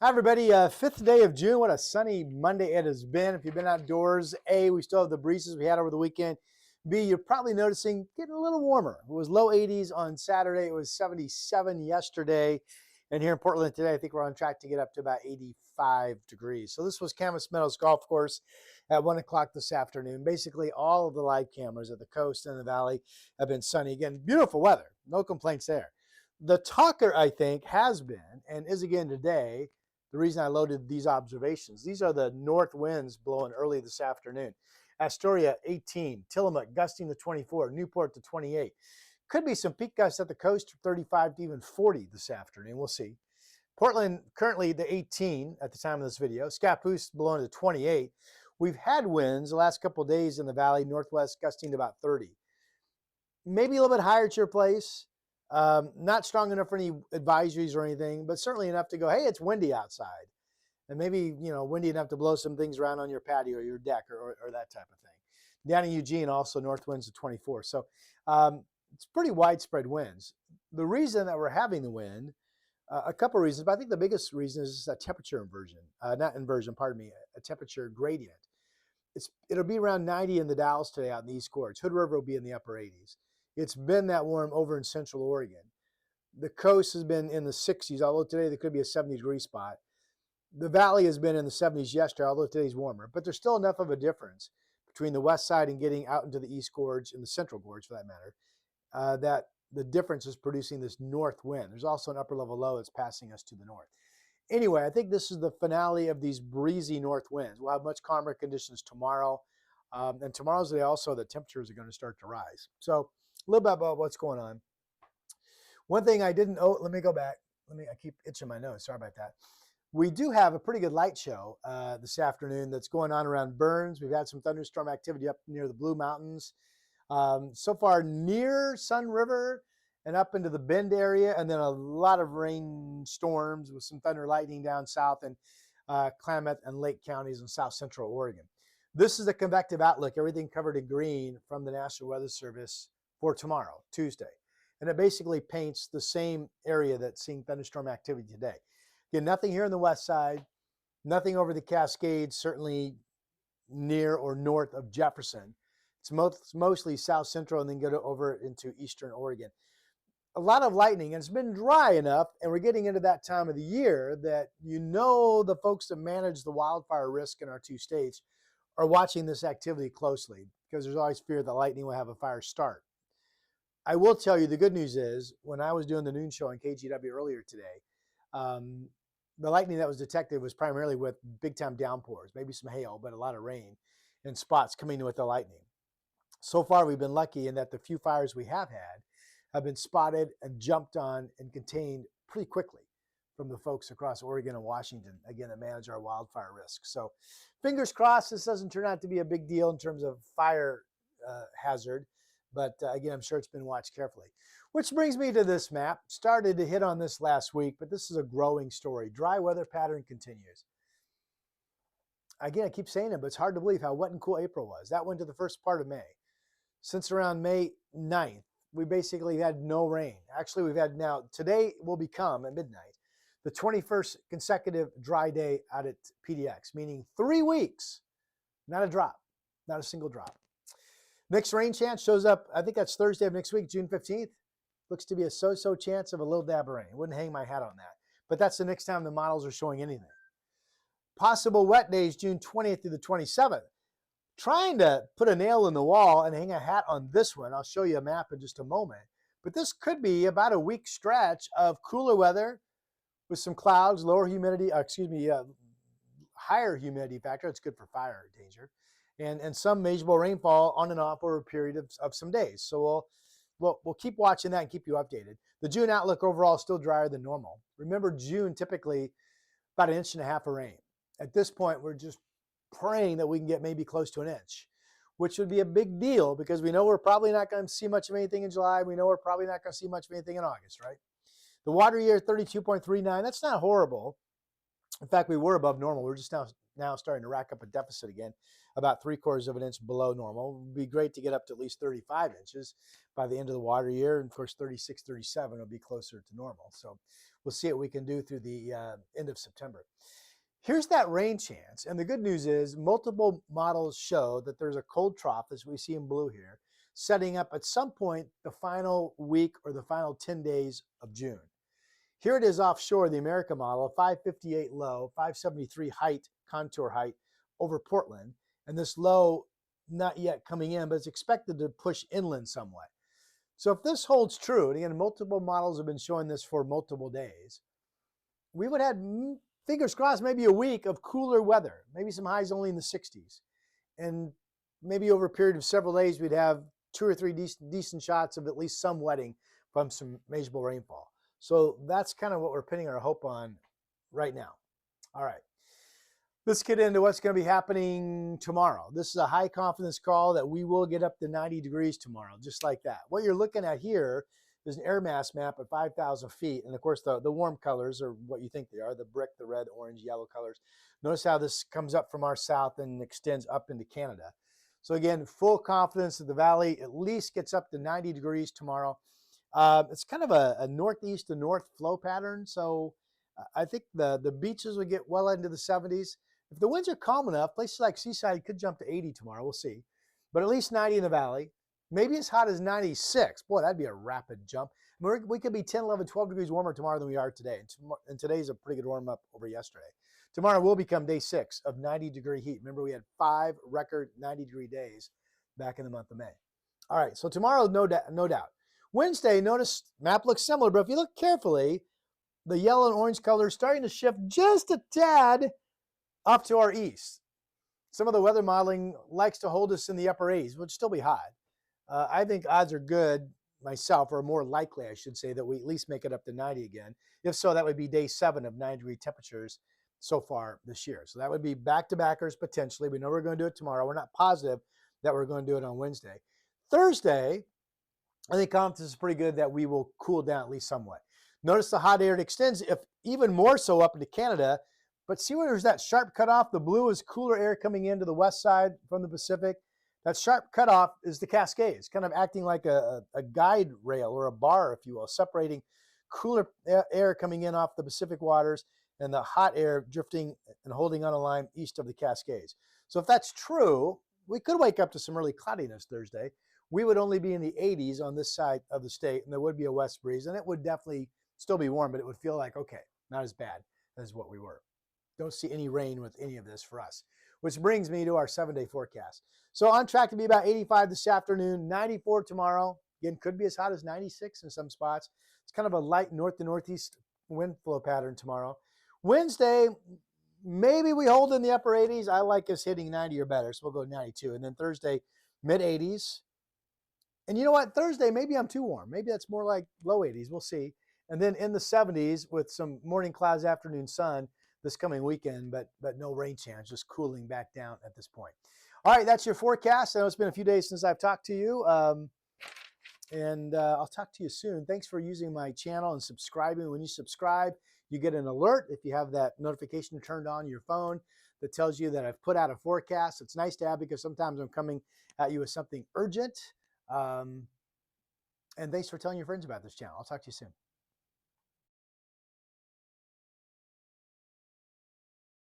Hi, everybody. Fifth day of June. What a sunny Monday it has been. If you've been outdoors, A, we still have the breezes we had over the weekend. B, you're probably noticing getting a little warmer. It was low 80s on Saturday. It was 77 yesterday. And here in Portland today, I think we're on track to get up to about 85 degrees. So this was Camas Meadows Golf Course at 1 o'clock this afternoon. Basically, all of the live cameras at the coast and the valley have been sunny. Again, beautiful weather. No complaints there. The talker, I think, has been and is again today the reason I loaded these observations. These are the north winds blowing early this afternoon. Astoria 18, Tillamook gusting to 24, Newport to 28. Could be some peak gusts at the coast, 35 to even 40 this afternoon. We'll see. Portland currently the 18 at the time of this video. Scappoose blowing to 28. We've had winds the last couple of days in the valley, northwest gusting to about 30. Maybe a little bit higher at your place. Not strong enough for any advisories or anything, but certainly enough to go, hey, it's windy outside. And maybe, windy enough to blow some things around on your patio or your deck or that type of thing. Down in Eugene, also north winds of 24. So it's pretty widespread winds. The reason that we're having the wind, a couple of reasons, but I think the biggest reason is a temperature inversion, not inversion, pardon me, a temperature gradient. It'll be around 90 in the Dalles today out in the East Gorge. Hood River will be in the upper 80s. It's been that warm over in Central Oregon. The coast has been in the 60s, although today there could be a 70-degree spot. The valley has been in the 70s yesterday, although today's warmer. But there's still enough of a difference between the west side and getting out into the East Gorge and the Central Gorge, for that matter, that the difference is producing this north wind. There's also an upper level low that's passing us to the north. Anyway, I think this is the finale of these breezy north winds. We'll have much calmer conditions tomorrow. And tomorrow's the day also the temperatures are going to start to rise. So a little bit about what's going on. One thing I didn't, let me go back. I keep itching my nose. Sorry about that. We do have a pretty good light show this afternoon that's going on around Burns. We've had some thunderstorm activity up near the Blue Mountains. So far near Sun River and up into the Bend area, and then a lot of rain storms with some thunder lightning down south in Klamath and Lake counties in south central Oregon. This is the convective outlook, everything covered in green from the National Weather Service for tomorrow, Tuesday. And it basically paints the same area that's seeing thunderstorm activity today. Again, nothing here on the west side, nothing over the Cascades, certainly near or north of Jefferson. It's mostly south central and then go over into eastern Oregon. A lot of lightning, and it's been dry enough, and we're getting into that time of the year that the folks that manage the wildfire risk in our two states are watching this activity closely because there's always fear that lightning will have a fire start. I will tell you the good news is when I was doing the noon show on KGW earlier today, the lightning that was detected was primarily with big time downpours, maybe some hail, but a lot of rain and spots coming with the lightning. So far, we've been lucky in that the few fires we have had have been spotted and jumped on and contained pretty quickly from the folks across Oregon and Washington, again, that manage our wildfire risk. So fingers crossed this doesn't turn out to be a big deal in terms of fire hazard. But again, I'm sure it's been watched carefully. Which brings me to this map. Started to hit on this last week, but this is a growing story. Dry weather pattern continues. Again, I keep saying it, but it's hard to believe how wet and cool April was. That went to the first part of May. Since around May 9th, we basically had no rain. Actually, we've had now, today will become at midnight, the 21st consecutive dry day out at PDX, meaning 3 weeks, not a drop, not a single drop. Next rain chance shows up, I think that's Thursday of next week, June 15th. Looks to be a so-so chance of a little dab of rain. Wouldn't hang my hat on that. But that's the next time the models are showing anything. Possible wet days, June 20th through the 27th. Trying to put a nail in the wall and hang a hat on this one. I'll show you a map in just a moment. But this could be about a week stretch of cooler weather with some clouds, lower humidity, higher humidity factor. It's good for fire danger. And some measurable rainfall on and off over a period of some days. So we'll keep watching that and keep you updated. The June outlook overall is still drier than normal. Remember, June typically about 1.5 inches of rain. At this point, we're just praying that we can get maybe close to 1 inch, which would be a big deal because we know we're probably not going to see much of anything in July. We know we're probably not going to see much of anything in August, right? The water year, 32.39. That's not horrible. In fact, we were above normal. We're just now starting to rack up a deficit again, about 3/4 of an inch below normal. It would be great to get up to at least 35 inches by the end of the water year. And of course, 36, 37 will be closer to normal. So we'll see what we can do through the end of September. Here's that rain chance. And the good news is multiple models show that there's a cold trough, as we see in blue here, setting up at some point the final week or the final 10 days of June. Here it is offshore, the America model, 558 low, 573 height, contour height over Portland. And this low not yet coming in, but it's expected to push inland somewhat. So if this holds true, and again, multiple models have been showing this for multiple days, we would have, fingers crossed, maybe a week of cooler weather, maybe some highs only in the 60s. And maybe over a period of several days, we'd have 2 or 3 decent shots of at least some wetting from some measurable rainfall. So that's kind of what we're pinning our hope on right now. All right. Let's get into what's going to be happening tomorrow. This is a high confidence call that we will get up to 90 degrees tomorrow, just like that. What you're looking at here is an air mass map at 5,000 feet. And of course, the warm colors are what you think they are, the brick, the red, orange, yellow colors. Notice how this comes up from our south and extends up into Canada. So again, full confidence that the valley at least gets up to 90 degrees tomorrow. It's kind of a northeast to north flow pattern. So I think the beaches will get well into the 70s. If the winds are calm enough, places like Seaside could jump to 80 tomorrow. We'll see. But at least 90 in the valley. Maybe as hot as 96. Boy, that'd be a rapid jump. We could be 10, 11, 12 degrees warmer tomorrow than we are today. And today's a pretty good warm up over yesterday. Tomorrow will become day 6 of 90-degree heat. Remember, we had 5 record 90-degree days back in the month of May. All right, so tomorrow, no doubt. Wednesday, notice map looks similar, but if you look carefully, the yellow and orange color is starting to shift just a tad off to our east. Some of the weather modeling likes to hold us in the upper 80s, which still be hot. I think odds are good myself, or more likely, I should say, that we at least make it up to 90 again. If so, that would be day 7 of 90-degree temperatures so far this year. So that would be back-to-backers potentially. We know we're going to do it tomorrow. We're not positive that we're going to do it on Wednesday. Thursday, I think confidence is pretty good that we will cool down at least somewhat. Notice the hot air extends, if even more so, up into Canada. But see where there's that sharp cutoff? The blue is cooler air coming into the west side from the Pacific. That sharp cutoff is the Cascades, kind of acting like a guide rail or a bar, if you will, separating cooler air coming in off the Pacific waters and the hot air drifting and holding on a line east of the Cascades. So if that's true, we could wake up to some early cloudiness Thursday. We would only be in the 80s on this side of the state, and there would be a west breeze, and it would definitely still be warm, but it would feel like, okay, not as bad as what we were. Don't see any rain with any of this for us, which brings me to our 7-day forecast. So on track to be about 85 this afternoon, 94 tomorrow. Again, could be as hot as 96 in some spots. It's kind of a light north to northeast wind flow pattern tomorrow. Wednesday, maybe we hold in the upper 80s. I like us hitting 90 or better, so we'll go 92. And then Thursday, mid 80s. And you know what? Thursday, maybe I'm too warm. Maybe that's more like low 80s. We'll see. And then in the 70s with some morning clouds, afternoon sun this coming weekend, but no rain chance, just cooling back down at this point. All right, that's your forecast. I know it's been a few days since I've talked to you, and I'll talk to you soon. Thanks for using my channel and subscribing. When you subscribe, you get an alert if you have that notification turned on your phone that tells you that I've put out a forecast. It's nice to have because sometimes I'm coming at you with something urgent. And thanks for telling your friends about this channel. I'll talk to you soon.